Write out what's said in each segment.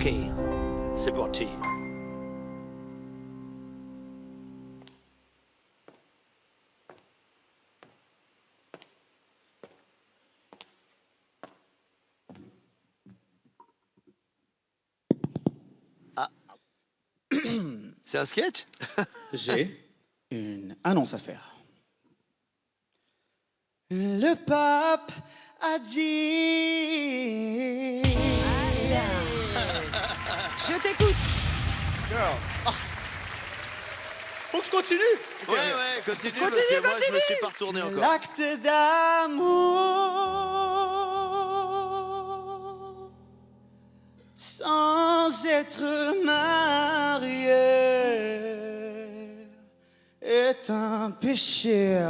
Ok, c'est parti. Ah. C'est un sketch? J'ai une annonce à faire. Le pape a dit... Je t'écoute. Faut que je continue. Ouais, continue, parce que moi, je me suis pas retourné encore. L'acte d'amour sans être marié est un péché.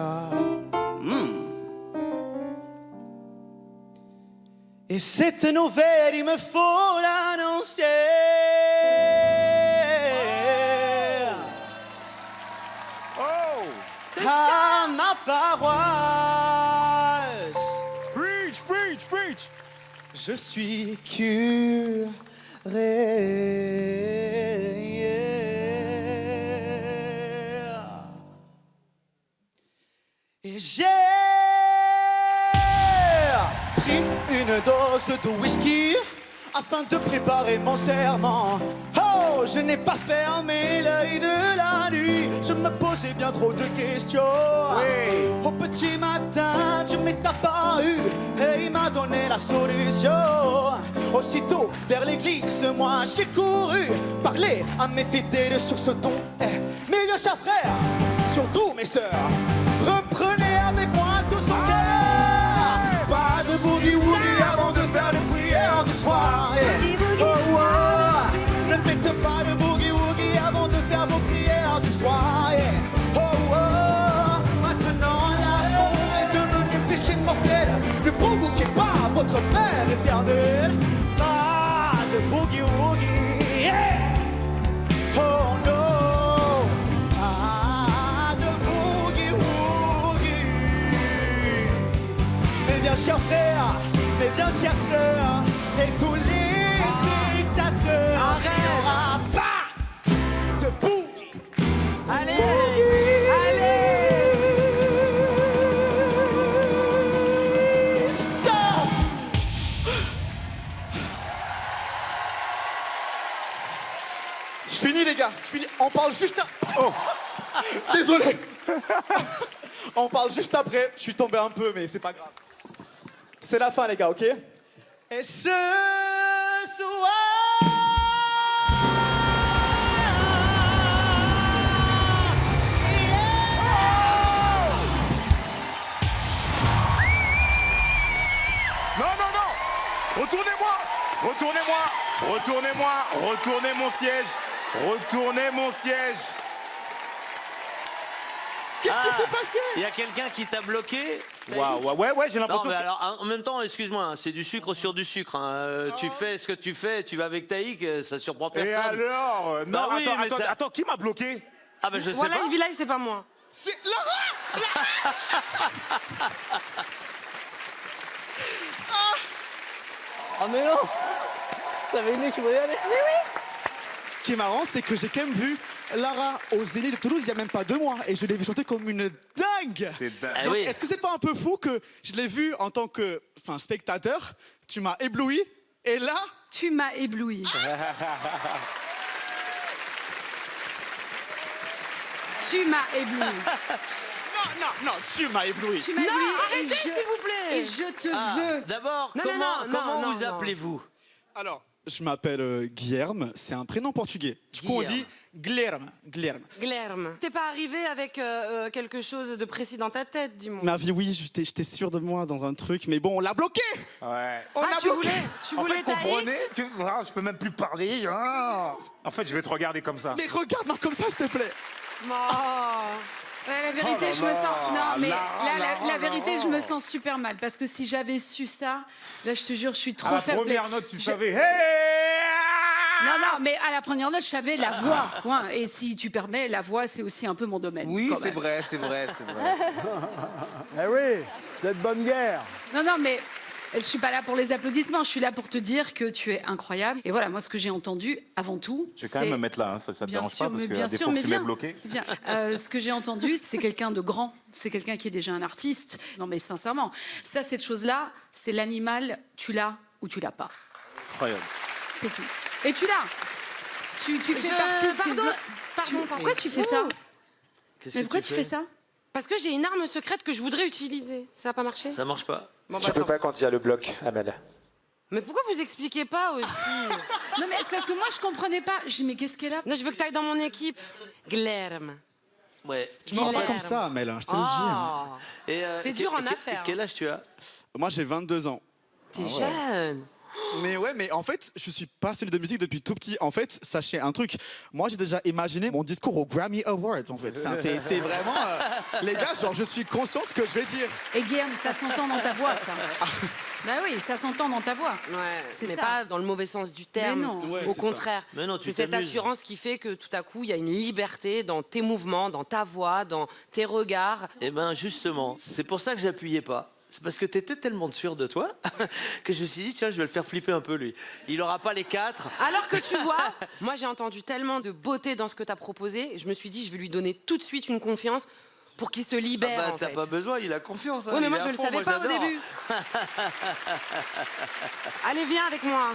Et cette nouvelle, il me faut l'annoncer à ma paroisse. Preach, preach, preach. Je suis curé. Et j'ai pris une dose de whisky afin de préparer mon serment. Oh, je n'ai pas fermé l'œil de la nuit. Je me posais bien trop de questions. Oui. Au petit matin, tu m'es apparu et il m'a donné la solution. Aussitôt vers l'église, moi j'ai couru parler à mes fidèles sur ce ton. Mes vieux chers frères, surtout mes sœurs, reprenez avec moi tout son cœur. Pas de boogie-woogie avant de faire les prières du soir. Oh, oh. Ne faites pas de boogie-woogie avant de faire vos prières du soir. Oh, oh. Maintenant l'amour est devenu péché mortel. Ne provoquez pas votre Père éternel. Pas de boogie-woogie. Oh non. Pas de boogie-woogie. Mes bien chers frères, mes bien chères sœurs, et tous les spectateurs, il n'y aura pas de boogie. Allez, Stop. Je finis les gars, je finis. On parle juste après. Oh. Désolé. On parle juste après. Je suis tombé un peu, mais c'est pas grave. C'est la fin les gars, ok? Et ce soir. Non, non, non. Retournez-moi. Retournez-moi. Retournez-moi. Retournez mon siège. Retournez mon siège. Qu'est-ce qui s'est passé? Il y a quelqu'un qui t'a bloqué? Waouh, ouais, j'ai Non, l'impression mais que... alors, en même temps, excuse-moi, hein, c'est du sucre sur du sucre. Hein. Tu fais ce que tu fais, tu vas avec Taïk, ça surprend Et personne. alors Bah Non, oui, mais ça- attends, qui m'a bloqué? Ah ben je sais voilà, pas. Bilal, c'est pas moi. C'est Lara. Ah mais non. Ça avait une qui voulait y aller. Ce qui est marrant, c'est que j'ai quand même vu Lara au Zénith de Toulouse il y a même pas 2 mois et je l'ai vu chanter comme une dingue. C'est dingue. Ah Donc, oui. est-ce que c'est pas un peu fou que je l'ai vu en tant que spectateur, tu m'as ébloui et là, Tu m'as ébloui. Tu m'as ébloui. non, tu m'as ébloui. Tu m'as ébloui. et Arrêtez, je- s'il vous plaît. Et je te Ah, veux. d'abord, Non, comment, non, comment non, vous non. appelez-vous? Alors, je m'appelle Guilherme, c'est un prénom portugais. Du coup, on dit Guilherme. Glerme. T'es pas arrivé avec quelque chose de précis dans ta tête, dis-moi. Ma vie, oui, j'étais sûr de moi dans un truc, mais bon, on l'a bloqué. Ouais. On l'a tu bloqué. tu En voulais fait, Taïk comprenez que je peux même plus parler. En fait, je vais te regarder comme ça. Mais regarde-moi comme ça, s'il te plaît. Oh. Ouais, la vérité, Oh là je me là, sens. Non, mais Lara, là, la Lara, vérité, Lara. je me sens super mal parce que si j'avais su ça, là, je te jure, je suis trop À la fair play. première note, tu Je- savais. Hey. Non, mais à la première note, je savais la voix. Point. Et si tu permets, la voix, c'est aussi un peu mon domaine. Oui, quand c'est même. vrai, c'est vrai, c'est vrai. Eh oui, cette bonne guerre. Non, mais Je suis pas là pour les applaudissements, je suis là pour te dire que tu es incroyable. Et voilà, moi, ce que j'ai entendu avant tout, Je vais quand même me mettre là, hein, ça te Bien dérange sûr, pas parce mais que bien à défaut sûr, que mais tu m'aies viens. bloqué. Viens. Ce que j'ai entendu, c'est quelqu'un de grand. C'est quelqu'un qui est déjà un artiste. Non, mais sincèrement, ça, cette chose-là, c'est l'animal, tu l'as ou tu l'as pas. Incroyable. C'est tout. Et tu l'as. Tu fais partie de ces... Pardon. Pourquoi tu fais ça? Qu'est-ce Mais que pourquoi tu fais ça? Parce que j'ai une arme secrète que je voudrais utiliser. Ça n'a pas marché? Ça marche pas. Bon, Je bah, peux attends. pas quand il y a le bloc, Amel. Mais pourquoi vous expliquez pas aussi? Non, mais c'est parce que moi, je comprenais pas. Je dis, mais qu'est-ce qu'elle a? Non, je veux que tu ailles dans mon équipe. Glerm. Ouais. Je me rends pas Guilherme. comme ça, Amel, hein, je te le dis. hein. Oh, Et, T'es dur en affaires, Quel âge tu as? Moi, j'ai 22 ans. t'es jeune. Mais ouais, mais en fait, je suis passionné de musique depuis tout petit. En fait, sachez un truc. Moi, j'ai déjà imaginé mon discours au Grammy Award, en fait. C'est vraiment... les gars, genre, je suis conscient de ce que je vais dire. Et Guillaume, ça s'entend dans ta voix, ça. Bah oui, ça s'entend dans ta voix. Ouais, C'est mais ça. pas dans le mauvais sens du terme. Mais non. Ouais, Au c'est contraire. Mais non, tu c'est cette t'amuses. assurance qui fait que tout à coup, il y a une liberté dans tes mouvements, dans ta voix, dans tes regards. Eh ben justement, c'est pour ça que j'appuyais pas. C'est parce que t'étais tellement sûr de toi que je me suis dit, tiens, je vais le faire flipper un peu, lui. Il aura pas les 4. Alors que tu vois, moi j'ai entendu tellement de beauté dans ce que tu as proposé, je me suis dit, je vais lui donner tout de suite une confiance pour qu'il se libère. Bah, en t'as fait. pas besoin, il a confiance. Hein, Oui, mais il moi est je à le fond, savais pas au j'adore. début. Allez, viens avec moi.